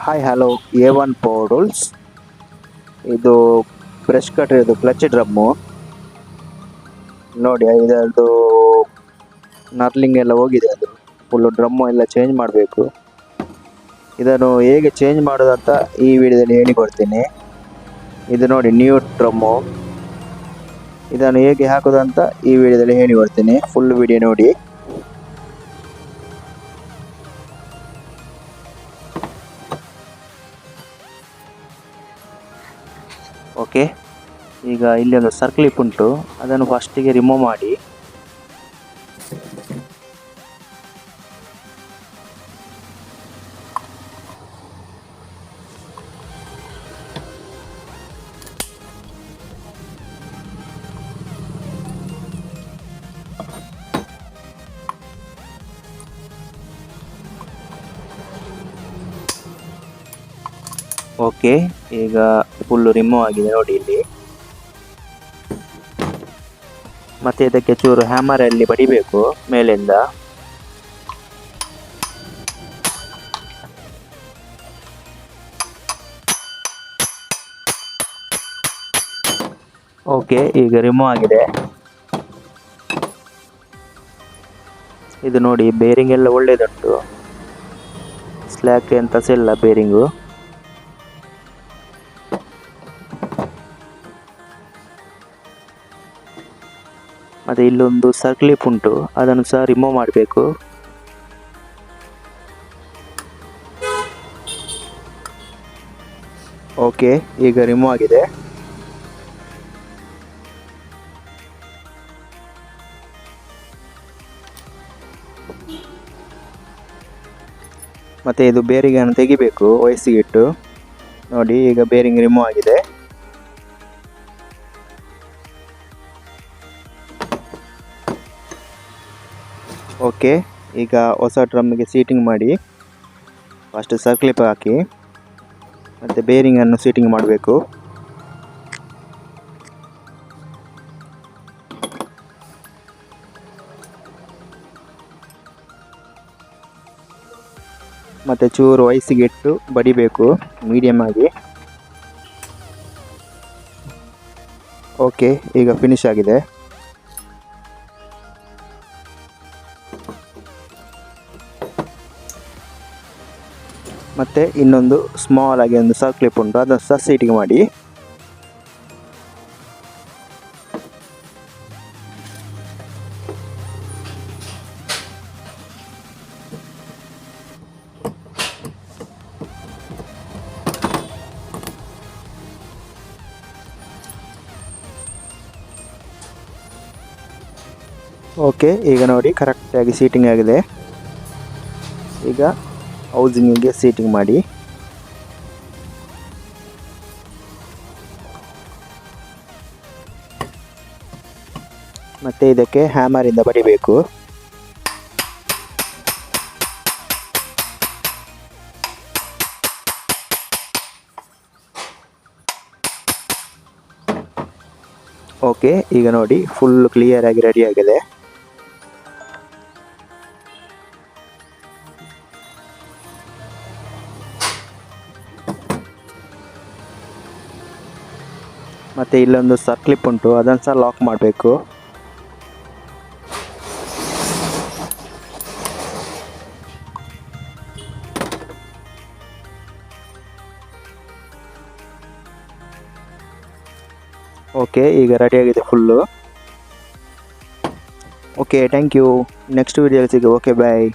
Hi hello A1 power tools. ಇದು brush cutter, ಇದು clutch drum ನೋಡಿ. ಇದರದ್ದು ನರ್ಲಿಂಗ್ ಎಲ್ಲ ಹೋಗಿದೆ, ಅದು ಫುಲ್ಲು ಡ್ರಮ್ಮು ಎಲ್ಲ ಚೇಂಜ್ ಮಾಡಬೇಕು. ಇದನ್ನು ಹೇಗೆ ಚೇಂಜ್ ಮಾಡೋದಂತ ಈ ವಿಡಿಯೋದಲ್ಲಿ ಹೇಳಿಕೊಡ್ತೀನಿ. ಇದು ನೋಡಿ ನ್ಯೂ ಡ್ರಮ್ಮು. ಇದನ್ನು ಹೇಗೆ ಹಾಕೋದಂತ ಈ ವಿಡಿಯೋದಲ್ಲಿ ಹೇಳಿಕೊಡ್ತೀನಿ. ಫುಲ್ ವಿಡಿಯೋ ನೋಡಿ. ಓಕೆ, ಈಗ ಇಲ್ಲಿ ಒಂದು ಸರ್ಕ್ಲಿಪ್ ಉಂಟು, ಅದನ್ನು ಫಸ್ಟಿಗೆ ರಿಮೂವ್ ಮಾಡಿ. ಓಕೆ, ಈಗ ಫುಲ್ಲು ರಿಮೂವ್ ಆಗಿದೆ ನೋಡಿ ಇಲ್ಲಿ. ಮತ್ತೆ ಇದಕ್ಕೆ ಚೂರು ಹ್ಯಾಮರಲ್ಲಿ ಬಡಿಬೇಕು ಮೇಲಿಂದ. ಓಕೆ, ಈಗ ರಿಮೂವ್ ಆಗಿದೆ. ಇದು ನೋಡಿ ಬೇರಿಂಗ್ ಎಲ್ಲ ಒಳ್ಳೆಯದುಂಟು, ಸ್ಲ್ಯಾಕ್ ಎಂತ ಇಲ್ಲ ಬೇರಿಂಗು. ಮತ್ತು ಇಲ್ಲೊಂದು ಸರ್ಕ್ಲಿಪ್ ಉಂಟು, ಅದನ್ನು ಸಹ ರಿಮೂವ್ ಮಾಡಬೇಕು. ಓಕೆ, ಈಗ ರಿಮೂವ್ ಆಗಿದೆ. ಮತ್ತು ಇದು ಬೇರಿಂಗನ್ನು ತೆಗಿಬೇಕು ವಯಸ್ಸಿಗಿಟ್ಟು. ನೋಡಿ ಈಗ ಬೇರಿಂಗ್ ರಿಮೂವ್ ಆಗಿದೆ. ಓಕೆ, ಈಗ ಹೊಸ ಡ್ರಮ್ಮಿಗೆ ಸೀಟಿಂಗ್ ಮಾಡಿ. ಫಸ್ಟ್ ಸರ್ಕ್ಲಿಪ್ ಹಾಕಿ ಮತ್ತು ಬೇರಿಂಗನ್ನು ಸೀಟಿಂಗ್ ಮಾಡಬೇಕು. ಮತ್ತು ಚೂರು ವಯಸ್ಸಿಗೆ ಇಟ್ಟು ಬಡಿಬೇಕು ಮೀಡಿಯಮ್ ಆಗಿ. ಓಕೆ, ಈಗ ಫಿನಿಶ್ ಆಗಿದೆ. ಮತ್ತು ಇನ್ನೊಂದು ಸ್ಮಾಲ್ ಆಗಿ ಒಂದು ಸರ್ಕ್ಲಿಪ್ ಉಂಟು, ಅದನ್ನು ಸಹ ಸೀಟಿಂಗ್ ಮಾಡಿ. ಓಕೆ, ಈಗ ನೋಡಿ ಕರೆಕ್ಟಾಗಿ ಸೀಟಿಂಗ್ ಆಗಿದೆ. ಈಗ ಹೌಸಿಂಗಿಗೆ ಸೀಟಿಂಗ್ ಮಾಡಿ. ಮತ್ತು ಇದಕ್ಕೆ ಹ್ಯಾಮರಿಂದ ಬಡಿಬೇಕು. ಓಕೆ, ಈಗ ನೋಡಿ ಫುಲ್ ಕ್ಲಿಯರ್ ಆಗಿ ರೆಡಿ ಆಗಿದೆ. ಮತ್ತು ಇಲ್ಲೊಂದು ಸರ್ಕ್ಲಿಪ್ ಉಂಟು, ಅದನ್ನು ಸಹ ಲಾಕ್ ಮಾಡಬೇಕು. ಓಕೆ, ಈಗ ರೆಡಿಯಾಗಿದೆ full. Okay, thank you. Next ವಿಡಿಯೋಲಿ ಸಿಗು. ಓಕೆ, ಬಾಯ್.